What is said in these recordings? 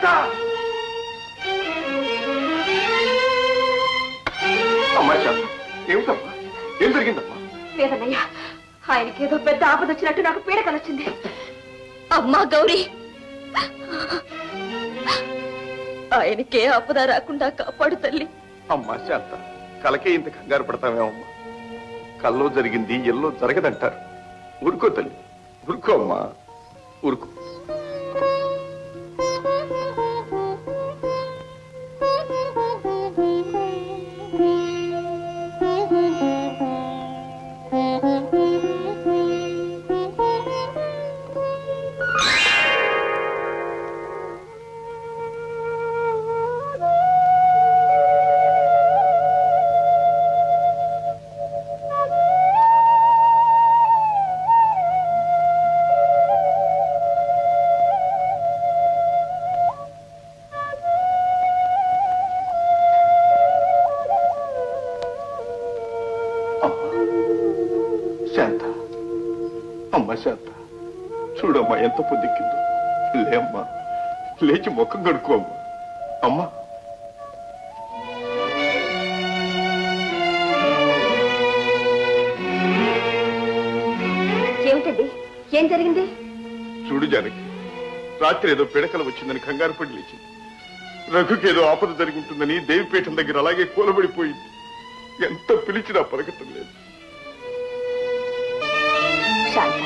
శాంత! అమ్మా శాంత, ఏమిటమ్మా? ఏం జరిగిందమ్మా? లేదన్నయ్యా, ఆయనకి ఏదో పెద్ద ఆపద వచ్చినట్టు నాకు పీడకలు వచ్చింది. అమ్మా గౌరీ, ఆయనకే ఆపద రాకుండా కాపాడు తల్లి. అమ్మా శాంత, కలకే ఇంత కంగారు పడతామేమమ్మా? కల్లో జరిగింది ఎల్లో జరగదంటారు. ఊరుకో తల్లి, ఊరుకో అమ్మా, ఊరుకో. శాంత, అమ్మా శాంత, చూడమ్మా ఎంత పొద్దుక్కిందో. లేమ్మా, లేచి ముఖం కడుక్కోమ్మా. అమ్మా, ఏమిటండి, ఏం జరిగింది? చూడు జానకి, రాత్రి ఏదో పిడకలు వచ్చిందని కంగారు పడి లేచింది. రఘుకేదో ఆపద జరిగి ఉంటుందని దేవిపీఠం దగ్గర అలాగే కూలబడిపోయింది. ఎంత పిలిచినా పలకటం లేదు. శాంత,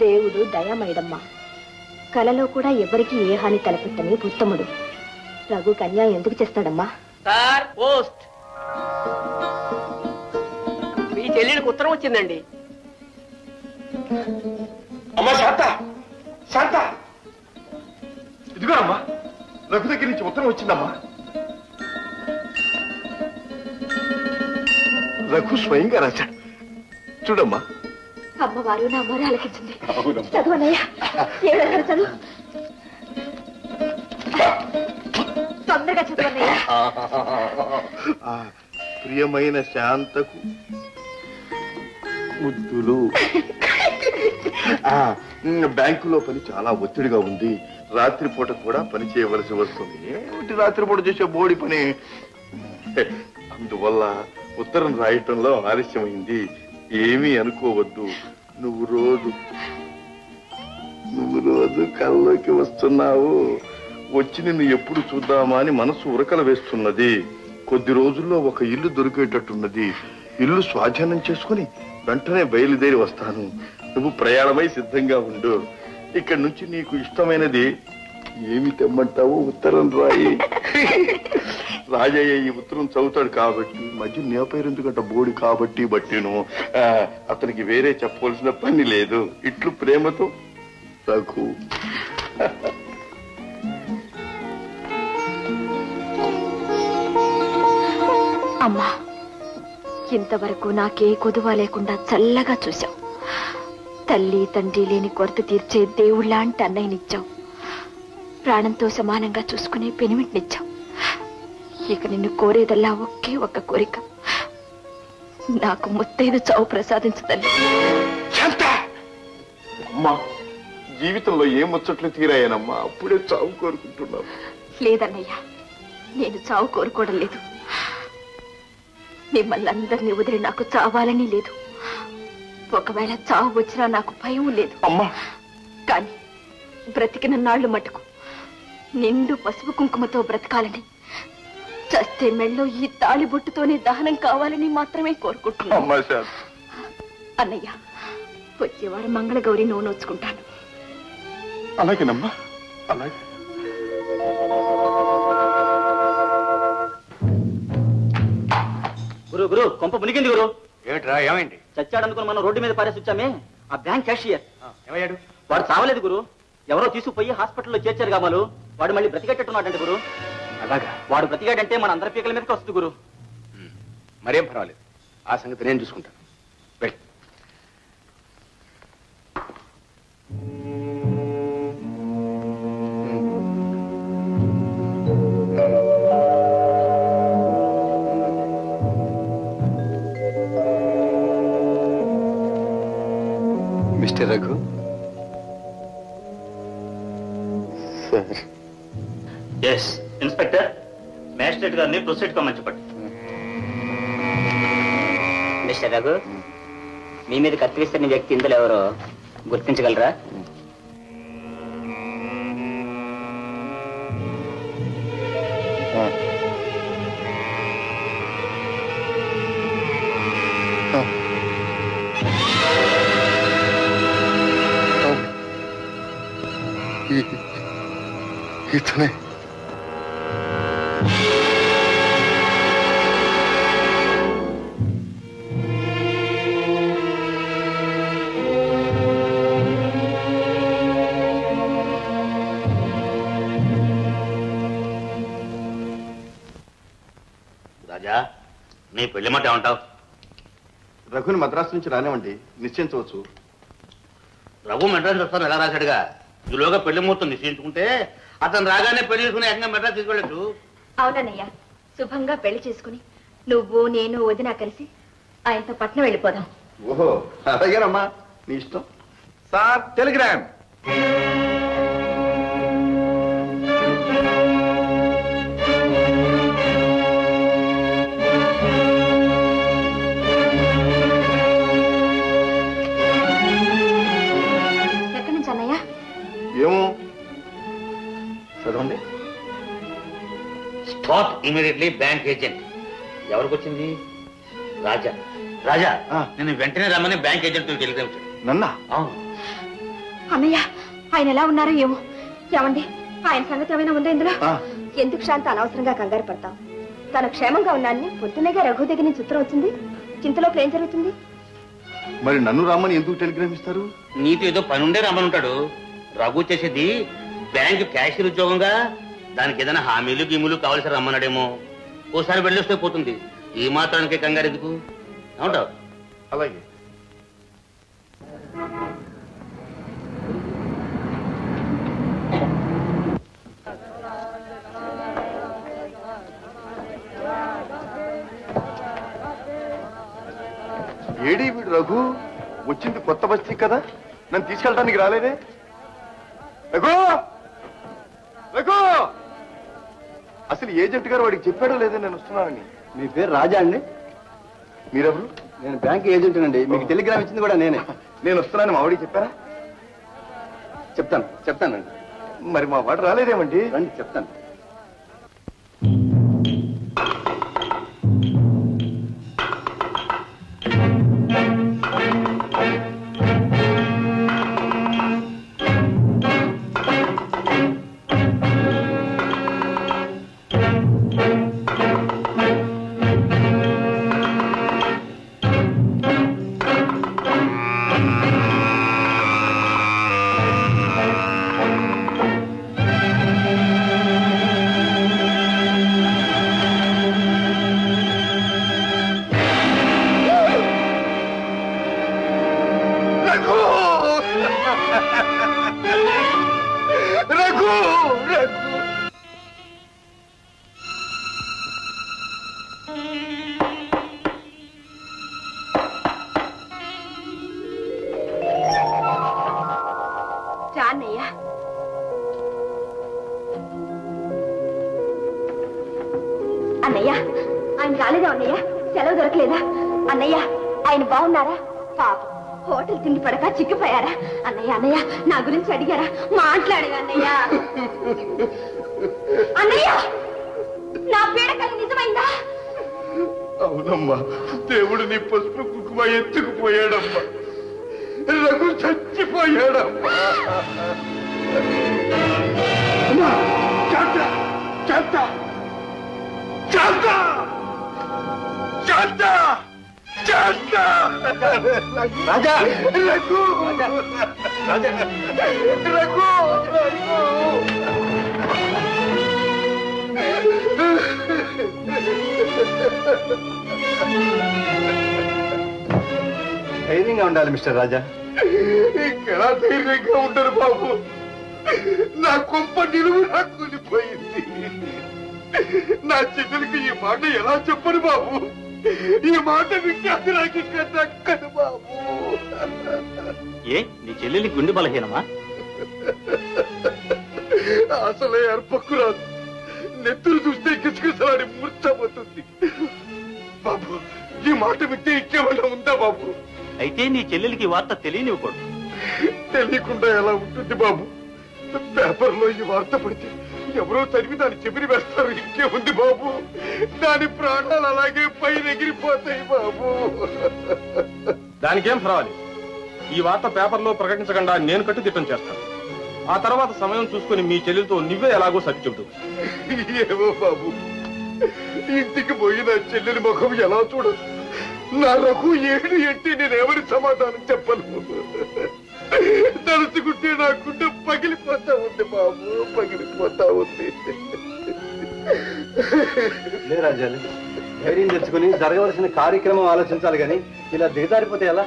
దేవుడు దయామయుడమ్మా. కలలో కూడా ఎవరికి ఏ హాని తలపెట్టని ఉత్తముడు. రఘుకి అన్యాయం ఎందుకు చేస్తాడమ్మా? Sir, post. మీ చెల్లెలకు ఉత్తరం వచ్చిందండి. అమ్మా శాంత, శాంత, ఇదిగోనమ్మా, రఘు దగ్గర నుంచి ఉత్తరం వచ్చిందమ్మా. రఘు స్వయంగా రాశాడు, చూడమ్మా. అమ్మవారు నా మొర ఆలకించింది. చదువనయ్యా, ఏడో చదువు, తొందరగా చదువనయ్యా. ప్రియమైన శాంతకు ముద్దులు. బ్యాంకులో పని చాలా ఒత్తిడిగా ఉంది. రాత్రిపూట కూడా పని చేయవలసి వస్తుంది. ఏమిటి రాత్రిపూట చేసే బోడి పని? అందువల్ల ఉత్తరం రాయటంలో ఆలస్యమైంది. ఏమీ అనుకోవద్దు. నువ్వు రోజు కల్లోకి వస్తున్నావు. వచ్చి నిన్ను ఎప్పుడు చూద్దామా అని మనసు ఉరకల వేస్తున్నది. కొద్ది రోజుల్లో ఒక ఇల్లు దొరికేటట్టున్నది. ఇల్లు స్వాధీనం చేసుకుని వెంటనే బయలుదేరి వస్తాను. నువ్వు ప్రయాణమై సిద్ధంగా ఉండు. ఇక్కడి నుంచి నీకు ఇష్టమైనది ఏమి తెమ్మంటావో ఉత్తరం రాయి. రాజయ్య ఈ ఉత్తరం చదువుతాడు కాబట్టి, మధ్య నే పేరు ఎందుకంట బోడి కాబట్టి బట్టిను అతనికి వేరే చెప్పవలసిన పని లేదు. ఇట్లు ప్రేమతో రఘు. అమ్మా, ఇంతవరకు నాకే కొదువ లేకుండా చల్లగా చూశావు. తల్లి తండ్రి లేని కొరత తీర్చే దేవుళ్ళంటి అన్నయ్యనిచ్చావు. ప్రాణంతో సమానంగా చూసుకునే పెనిమిటినిచ్చావు. ఇక నిన్ను కోరేదల్లా ఒకే ఒక్క కోరిక, నాకు ముత్తైదు చావు ప్రసాదించు తల్లి. అమ్మా, జీవితంలో ఏం ముచ్చట్లు తీరాయనమ్మా, అప్పుడే చావు కోరుకుంటున్నావు. లేదన్నయ్యా, నేను చావు కోరుకోవడం లేదు. మిమ్మల్ని అందరినీ వదిలి నాకు చావాలని లేదు. ఒకవేళ చావు వచ్చినా నాకు భయం లేదు. అమ్మా, కానీ బ్రతికిన నాళ్లు మటుకు నిండు పసుపు కుంకుమతో బ్రతకాలని, చస్తే మెళ్ళో ఈ తాళి బొట్టుతోనే దహనం కావాలని మాత్రమే కోరుకుంటున్నాను. అన్నయ్య, వచ్చేవాడు మంగళగౌరి నువ్వు నోచుకుంటాను. అలాగేనమ్మా, అలాగే. గురు గురు కొంప మునిగింది గురు. ఏమిట్రా, ఏమైంది? చచ్చాడనుకుని మనం రోడ్డు మీద పారేసి వచ్చామే. ఆ బ్యాంక్ క్యాషియర్ ఏమయ్యాడు? వాడు చావలేదు గురు. ఎవరో తీసుకుపోయి హాస్పిటల్లో చేర్చారు కామాలు. వాడు మళ్ళీ బ్రతికేటట్టున్నాడంటే గురు. అలాగా? వాడు బ్రతికాడంటే మన అందరి పీకల మీదకి వస్తుంది గురు. మరేం పర్వాలేదు, ఆ సంగతి నేను చూసుకుంటాను. వెళ్ళి. Mister Raghu, sir. Yes inspector, magistrate గారిని ప్రొసీడ్ కమ్మని చెప్పండి. మిస్టర్ రఘు, మీ మీద కత్తిరిస్తున్న వ్యక్తి ఇందులో ఎవరో గుర్తించగలరా? ఇతనే. రాజా, నీ పెళ్లి మాట ఏమంటావు? రఘుని మద్రాసు నుంచి రానివ్వండి, నిశ్చయించవచ్చు. రఘు మెడ్రాస్ వస్తాను ఎలా రాశాడుగా. ఈలోగా పెళ్లి ముహూర్తం నిశ్చయించుకుంటే అతను రాగానే పెళ్లి చేసుకుని ఏకంగా మెడ్రాస్ తీసుకెళ్ళచ్చు. అవునన్నయ్య, శుభంగా పెళ్లి చేసుకుని నువ్వు నేను వదిన కలిసి ఆయనతో పట్నం వెళ్ళిపోదాం. ఓహో అలాగేనమ్మా, నీ ఇష్టం. Sir Telegram. ఎక్కడి నుంచి అన్నయ్య? ఏమో చదవండి. Spot immediately bank agent. ఎవరికి వచ్చింది? రాజా. రాజా, నేను వెంటనే రమ్మని బ్యాంక్ ఏజెంట్ టెలిగ్రామ్ ఇచ్చాడు. నన్నా? అన్నయ్య, ఆయన ఎలా ఉన్నారో ఏమో. ఏమండి, ఆయన సంగతి ఏమైనా ఉందా ఇందులో? ఎందుకు శాంత అనవసరంగా కంగారు పడతాం? తన క్షేమంగా ఉన్నాన్ని పొద్దున్నగా రఘు దగ్గర నుంచి ఉత్తరం వచ్చింది. చింతలోకి ఏం జరుగుతుంది? మరి నన్ను రమ్మని ఎందుకు టెలిగ్రామ్ ఇస్తారు? నీతో ఏదో పని ఉండే రమ్మని ఉంటాడు. రఘు చేసేది బ్యాంక్ క్యాషియర్ ఉద్యోగంగా. దానికి ఏదైనా హామీలు గీములు కావాల్సి రమ్మన్నాడేమో. ఓసారి వెళ్ళొస్తే పోతుంది. ఈ మాత్రానికి కంగారు ఎందుకు? ఏమంటావు? అలాగే. ఏడి వీడు రఘు? వచ్చింది కొత్త బస్తీ కదా, నన్ను తీసుకెళ్ళడానికి రాలేదే. రఘు, రఘు, అసలు ఏజెంట్ గారు వాడికి చెప్పాడో లేదో నేను వస్తున్నానని. మీ పేరు రాజా అండి? మీరెవరు? నేను బ్యాంక్ ఏజెంట్ అండి. మీకు టెలిగ్రామ్ ఇచ్చింది కూడా నేనే. నేను వస్తున్నాను. మా వాడికి చెప్పారా? చెప్తానండి. మరి మా వాడు రాలేదేమండి? రండి చెప్తాను. అన్నయ్య, ఆయన రాలేదా అన్నయ్య? సెలవు దొరకలేదా అన్నయ్య? ఆయన బాగున్నారా? పాపం హోటల్ తిండి పడక చిక్కిపోయారా? అన్నయ్య, అన్నయ్య నా గురించి అడిగారా? మాట్లాడగా అన్నయ్య. అన్నయ్య, నా పీడకలు నిజమైందా? అవునమ్మా, దేవుడు నీ పసుపు కుంకుమ ఎత్తుకుపోయాడమ్మా. రఘు చచ్చిపోయాడమ్మా. రాజా, రఘు, రఘు, ధైర్యంగా ఉండాలి మిస్టర్ రాజా. ఇంకెలా ధైర్యంగా ఉంటారు బాబు? నా కొంప నిలువునా కూలిపోయింది. నా చెల్లెలికి ఈ మాట ఎలా చెప్పను బాబు? ఈ మాట విజ్ఞాతి నాకు ఇంకా దక్కదు బాబు. ఏ నీ చెల్లెలి గుండె బలహీనమా? అసలే అర్పక్కు రాదు. నెత్తురు చూస్తే కిసకిసలాడి మూర్చపోతుంది. బాబు, ఈ మాట వింటే ఇంకేమన్నా ఉందా బాబు? అయితే నీ చెల్లెలికి వార్త తెలియనివ్వకూడదు. తెలియకుండా ఎలా ఉంటుంది బాబు? పేపర్లో ఈ వార్త పడితే ఎవరో చదివి దాన్ని చెవిని వేస్తారు. ఇంకేముంది బాబు? దాని ప్రాణాలు అలాగే పైన ఎగిరిపోతాయి బాబు. దానికేం పర్వాలేదు. ఈ వార్త పేపర్లో ప్రకటించకుండా నేను కట్టుదిట్టం చేస్తాను. ఆ తర్వాత సమయం చూసుకుని మీ చెల్లెలతో నువ్వే ఎలాగో సర్ది చెబుతూ. ఏమో బాబు, ఇంటికి పోయిన చెల్లెలి ముఖం ఎలా చూడదు? నా రఘు ఏడు ఎట్టి నేనెవరి సమాధానం చెప్పను. తలుచుకుంటే నా గుండె పగిలిపోతా ఉంది బాబు, పగిలిపోతా ఉంది. లే రాజాలు, ధైర్యం తెచ్చుకుని జరగవలసిన కార్యక్రమం ఆలోచించాలి కానీ ఇలా దిగజారిపోతే ఎలా?